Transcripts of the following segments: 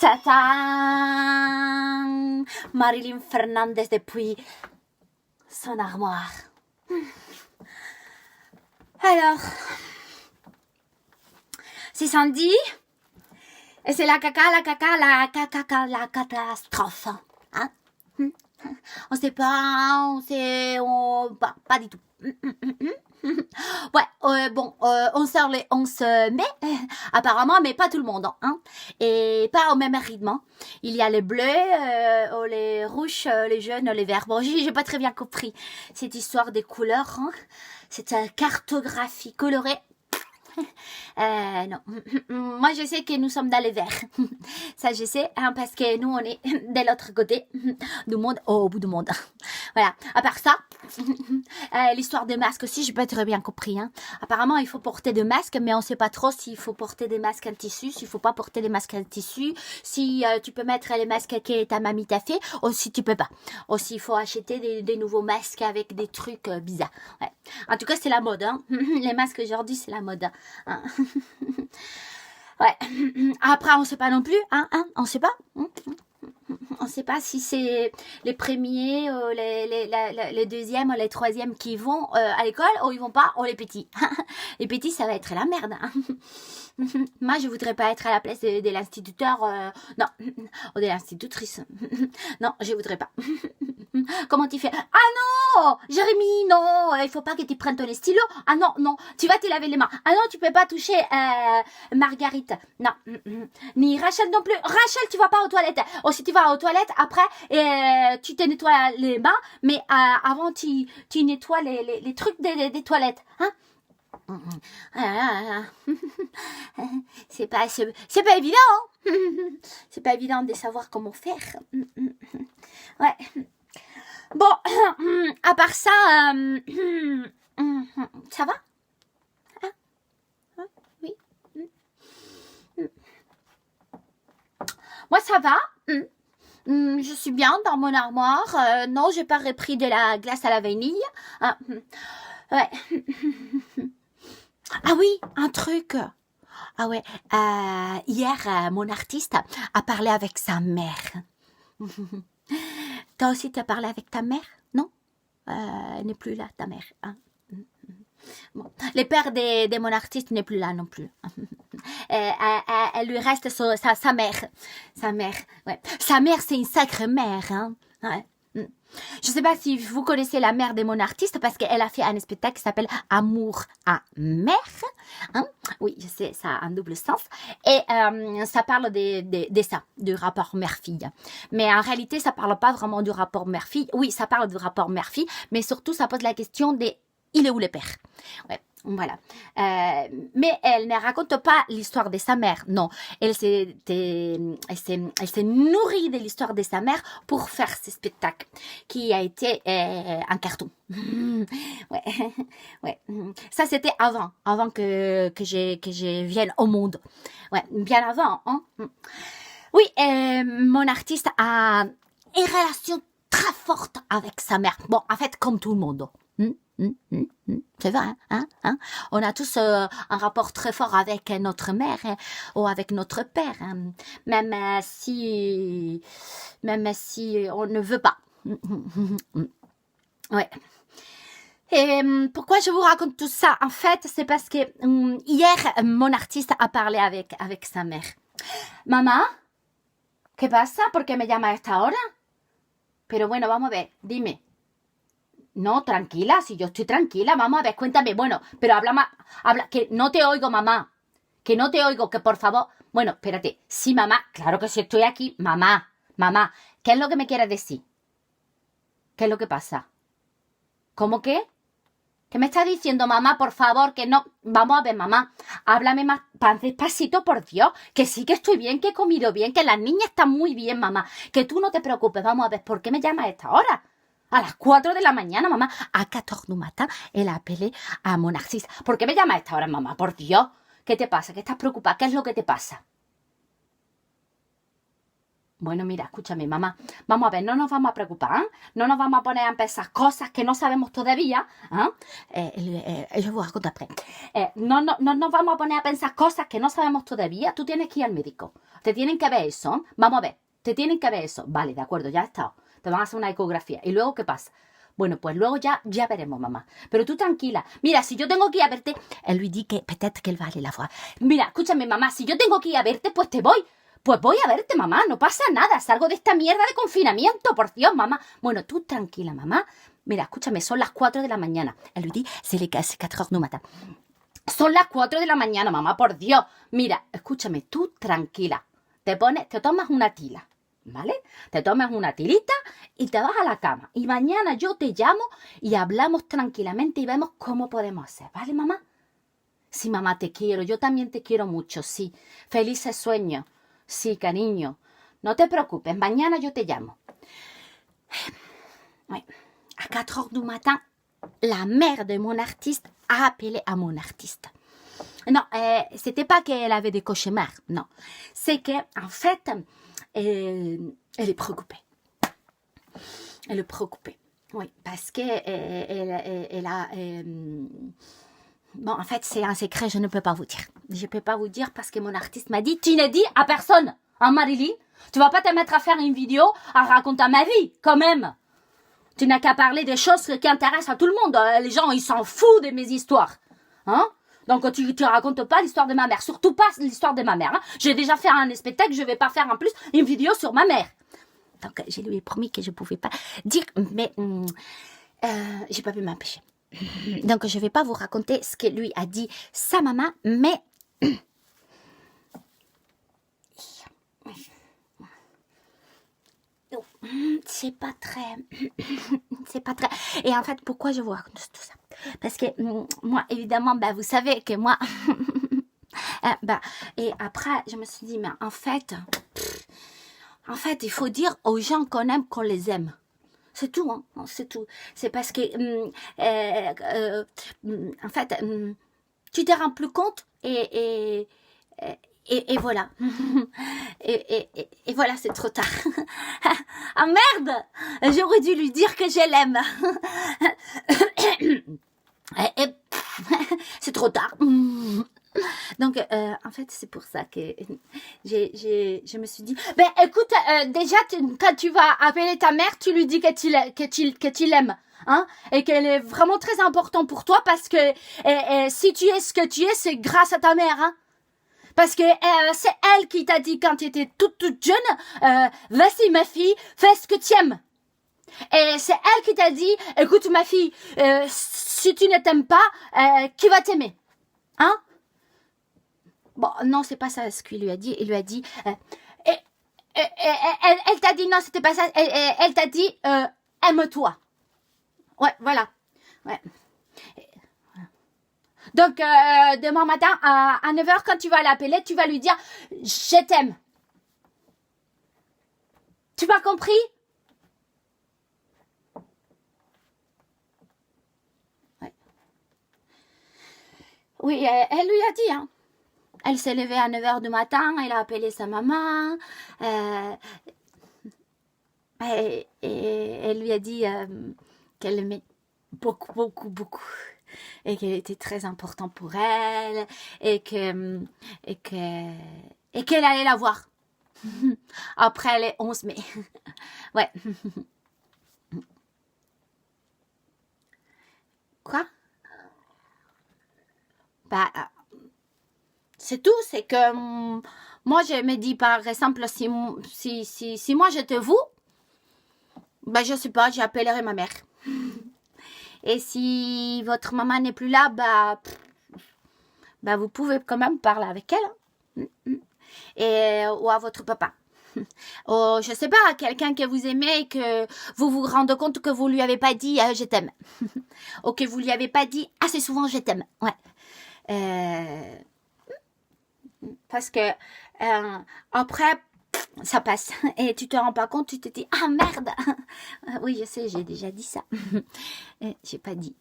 Tadam! Marilyn Fernandez depuis son armoire. Alors, c'est Sandy et c'est la catastrophe. Hein? On sait pas, pas du tout. Ouais, on sort le 11 mai, apparemment, mais pas tout le monde, hein, et pas au même rythme. Il y a les bleus, les rouges, les jaunes, les verts. Bon, j'ai pas très bien compris cette histoire des couleurs, hein. Cette cartographie colorée. Non. Moi, je sais que nous sommes dans les verts. Ça, je sais, hein, parce que nous, on est de l'autre côté du monde, au bout du monde. Voilà. À part ça, l'histoire des masques aussi, j'ai pas très bien compris, hein. Apparemment, il faut porter des masques, mais on sait pas trop s'il faut porter des masques en tissu, s'il faut pas porter des masques en tissu, si tu peux mettre les masques que ta mamie t'a fait, ou si tu peux pas. Aussi, il faut acheter des nouveaux masques avec des trucs bizarres. Ouais. En tout cas, c'est la mode, hein. Les masques aujourd'hui, c'est la mode. Hein. Ouais. Après, on sait pas non plus, hein, on sait pas. On sait pas si c'est les premiers, les deuxièmes, les troisièmes qui vont à l'école ou ils vont pas, ou les petits. Les petits, ça va être la merde. Hein. Moi, je voudrais pas être à la place de l'instituteur, non, ou de l'institutrice. Non, je voudrais pas. Comment tu fais? Ah non, Jérémy, non, il faut pas que tu prennes ton stylo. Ah non, non, tu vas te laver les mains. Ah non, tu peux pas toucher Marguerite. Non, ni Rachel non plus. Rachel, tu vas pas aux toilettes. Ou si tu vas aux toilettes, après, tu te nettoies les mains, mais avant, tu nettoies les trucs des toilettes. Hein? C'est pas évident, hein. C'est pas évident de savoir comment faire. Ouais. Bon, à part ça, ça va? Oui. Moi, ça va. Je suis bien dans mon armoire. Non, j'ai pas repris de la glace à la vanille. Ouais. Ah oui, un truc. Ah ouais, hier, mon artiste a parlé avec sa mère. Toi aussi, tu as parlé avec ta mère, non? Elle n'est plus là, ta mère. Hein? Bon. Le père de mon artiste n'est plus là non plus. Elle lui reste sa mère. Sa mère, ouais. Sa mère, c'est une sacrée mère, hein? Ouais. Je sais pas si vous connaissez la mère de mon artiste parce qu'elle a fait un spectacle qui s'appelle Amour à mère. Hein? Oui, je sais, ça a un double sens. Et ça parle de ça, du rapport mère-fille. Mais en réalité, ça parle pas vraiment du rapport mère-fille. Oui, ça parle du rapport mère-fille, mais surtout, ça pose la question de il est où le père? Ouais. Voilà. Mais elle ne raconte pas l'histoire de sa mère. Non. Elle s'est nourrie de l'histoire de sa mère pour faire ce spectacle qui a été un carton. Ouais. Ouais. Ça, c'était avant que je vienne au monde. Ouais. Bien avant, hein. Oui, mon artiste a une relation très forte avec sa mère. Bon, en fait, comme tout le monde. C'est vrai, hein? On a tous un rapport très fort avec notre mère ou avec notre père, hein? Même si on ne veut pas. Ouais. Et pourquoi je vous raconte tout ça? En fait, c'est parce que hier, mon artiste a parlé avec sa mère. Mamá, ¿qué pasa? ¿Por qué me llama a esta hora? Pero bueno, vamos a ver, dime. No, tranquila, si yo estoy tranquila, vamos a ver, cuéntame, bueno, pero habla, que no te oigo, mamá, que no te oigo, que por favor, bueno, espérate, sí, mamá, claro que sí estoy aquí, mamá, ¿qué es lo que me quieres decir? ¿Qué es lo que pasa? ¿Cómo qué? ¿Qué me estás diciendo, mamá, por favor, que no, vamos a ver, mamá, háblame más despacito, por Dios, que sí que estoy bien, que he comido bien, que las niñas están muy bien, mamá, que tú no te preocupes, vamos a ver, ¿por qué me llamas a esta hora? A las 4 de la mañana, mamá. A 14 du matin, elle a appelé a mon artiste. ¿Por qué me llamas a esta hora, mamá? Por Dios. ¿Qué te pasa? ¿Qué estás preocupada? ¿Qué es lo que te pasa? Bueno, mira, escúchame, mamá. Vamos a ver, no nos vamos a preocupar, ¿eh? No nos vamos a poner a empezar cosas que no sabemos todavía, je vous raconte après. No nos vamos a poner a pensar cosas que no sabemos todavía. Tú tienes que ir al médico. Te tienen que ver eso. Vamos a ver, te tienen que ver eso. Vale, de acuerdo, ya está. Te van a hacer una ecografía. ¿Y luego qué pasa? Bueno, pues luego ya veremos, mamá. Pero tú tranquila. Mira, si yo tengo que ir a verte... Elle lui dit que peut-être qu'elle va aller la voir. Mira, escúchame, mamá, si yo tengo que ir a verte, pues te voy. Pues voy a verte, mamá, no pasa nada, salgo de esta mierda de confinamiento, por Dios, mamá. Bueno, tú tranquila, mamá. Mira, escúchame, son las 4 de la mañana. Elle lui dit, c'est 4 heures du matin. Son las 4 de la mañana, mamá, por Dios. Mira, escúchame, tú tranquila. Te tomas una tila, ¿vale? Te tomas una tilita y te vas a la cama. Y mañana yo te llamo y hablamos tranquilamente y vemos cómo podemos hacer, ¿vale, mamá? Sí, mamá, te quiero, yo también te quiero mucho, sí. Felices sueños. Sí, cariño, no te preocupes, mañana yo te llamo. Oui. À 4 heures du matin, la mère de mon artiste a appelé à mon artiste. Non, c'était pas qu'elle avait des cauchemars, non. C'est qu'en fait, elle est préoccupée. Elle est préoccupée, oui, parce qu'elle a... Bon, en fait, c'est un secret, je ne peux pas vous dire. Je ne peux pas vous dire parce que mon artiste m'a dit, tu n'as dit à personne, hein, Marilyn? Tu vas pas te mettre à faire une vidéo à raconter ma vie, quand même. Tu n'as qu'à parler des choses qui intéressent à tout le monde. Les gens, ils s'en foutent de mes histoires. Hein? Donc, tu racontes pas l'histoire de ma mère. Surtout pas l'histoire de ma mère. Hein? J'ai déjà fait un spectacle, je vais pas faire en plus une vidéo sur ma mère. Donc, je lui ai promis que je pouvais pas dire, mais j'ai pas pu m'empêcher. Donc, je ne vais pas vous raconter ce que lui a dit sa maman, mais... C'est pas très... C'est pas très... Et en fait, pourquoi je vous raconte tout ça? Parce que moi, évidemment, vous savez que moi... et après, je me suis dit, mais en fait, il faut dire aux gens qu'on aime, qu'on les aime. C'est tout, hein, c'est tout. C'est parce que, en fait, tu te rends plus compte et voilà. et voilà, c'est trop tard. Ah merde! J'aurais dû lui dire que je l'aime. C'est trop tard. Donc, en fait, c'est pour ça que je me suis dit... Ben, écoute, déjà, quand tu vas appeler ta mère, tu lui dis que tu l'aimes. Hein, et qu'elle est vraiment très importante pour toi parce que si tu es ce que tu es, c'est grâce à ta mère. Hein. Parce que c'est elle qui t'a dit quand tu étais toute jeune, vas-y ma fille, fais ce que tu aimes. Et c'est elle qui t'a dit, écoute ma fille, si tu ne t'aimes pas, qui va t'aimer? Hein? Bon, non, c'est pas ça ce qu'il lui a dit. Il lui a dit... elle t'a dit... Non, c'était pas ça. Elle t'a dit... aime-toi. Ouais, voilà. Ouais. Donc, demain matin, à 9 h, quand tu vas l'appeler, tu vas lui dire... Je t'aime. Tu m'as compris? Ouais. Oui, elle lui a dit, hein. Elle s'est levée à 9 h du matin, elle a appelé sa maman, et elle lui a dit qu'elle l'aimait beaucoup, beaucoup, beaucoup, et qu'elle était très importante pour elle, et qu'elle allait la voir. Après les 11 mai. Ouais. Quoi? C'est tout, c'est que moi je me dis par exemple si moi j'étais vous, je sais pas, j'appellerai ma mère. Et si votre maman n'est plus là, vous pouvez quand même parler avec elle. Et ou à votre papa. Ou je sais pas, quelqu'un que vous aimez et que vous vous rendez compte que vous lui avez pas dit je t'aime. Ou que vous lui avez pas dit assez souvent je t'aime. Ouais. Parce que après, ça passe. Et tu te rends pas compte, tu te dis, ah merde. Oui, je sais, j'ai déjà dit ça. J'ai pas dit.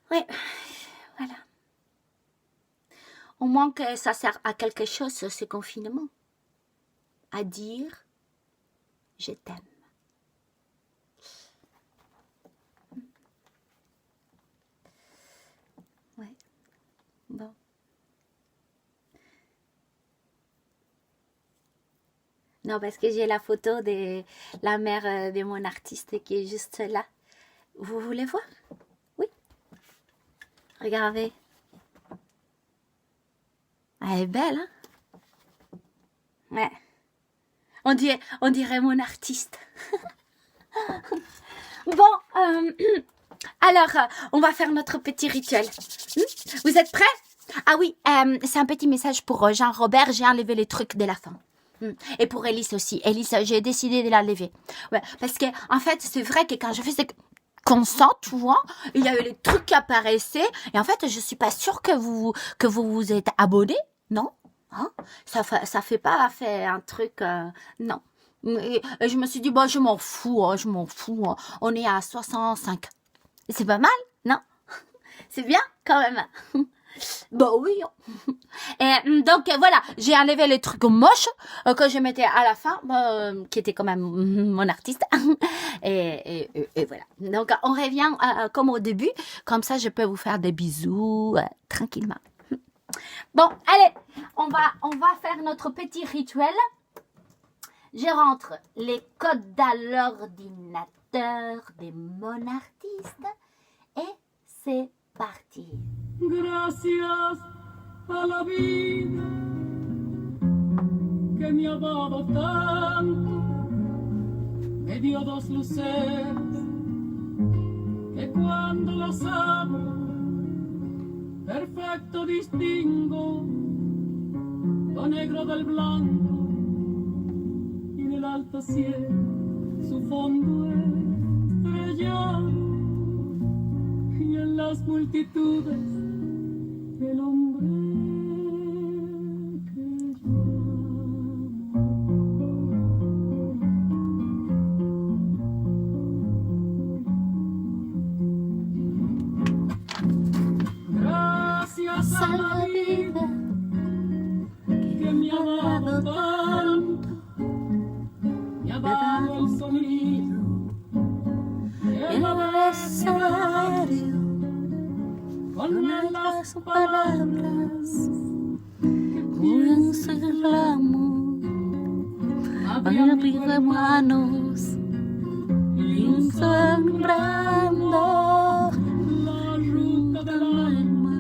Ouais, voilà. Au moins que ça sert à quelque chose, ce confinement. À dire, je t'aime. Ouais, bon. Non, parce que j'ai la photo de la mère de mon artiste qui est juste là. Vous voulez voir? Oui. Regardez. Elle est belle, hein? Ouais. On dirait mon artiste. Bon, alors, on va faire notre petit rituel. Vous êtes prêts? Ah oui, c'est un petit message pour Jean-Robert. J'ai enlevé les trucs de la fin. Et pour Elise aussi. Elise, j'ai décidé de la lever. Ouais, parce que, en fait, c'est vrai que quand je faisais consent, tu vois, il y avait les trucs qui apparaissaient. Et en fait, je suis pas sûre que vous vous êtes abonné, non? Hein? Ça fait pas faire un truc, non. Et je me suis dit, bon, je m'en fous. On est à 65. C'est pas mal, non? C'est bien, quand même. Bon, oui. Et donc, voilà, j'ai enlevé les trucs moches que je mettais à la fin, qui était quand même mon artiste. Et voilà. Donc, on revient comme au début. Comme ça, je peux vous faire des bisous tranquillement. Bon, allez, on va faire notre petit rituel. Je rentre les codes à l'ordinateur de mon artiste et c'est parti. Gracias a la vida que me ha dado tanto, me dio dos luceros que cuando las abro perfecto distingo lo negro del blanco y en el alto cielo su fondo estrellado y en las multitudes el hombre que llamo. Gracias a la vida que me ha dado tanto, me ha dado el sonido, el abecedario, con las palabras que encerramos, abrir manos y sembrando la ruta del alma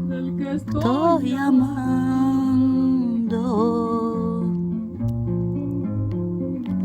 del que estoy amando.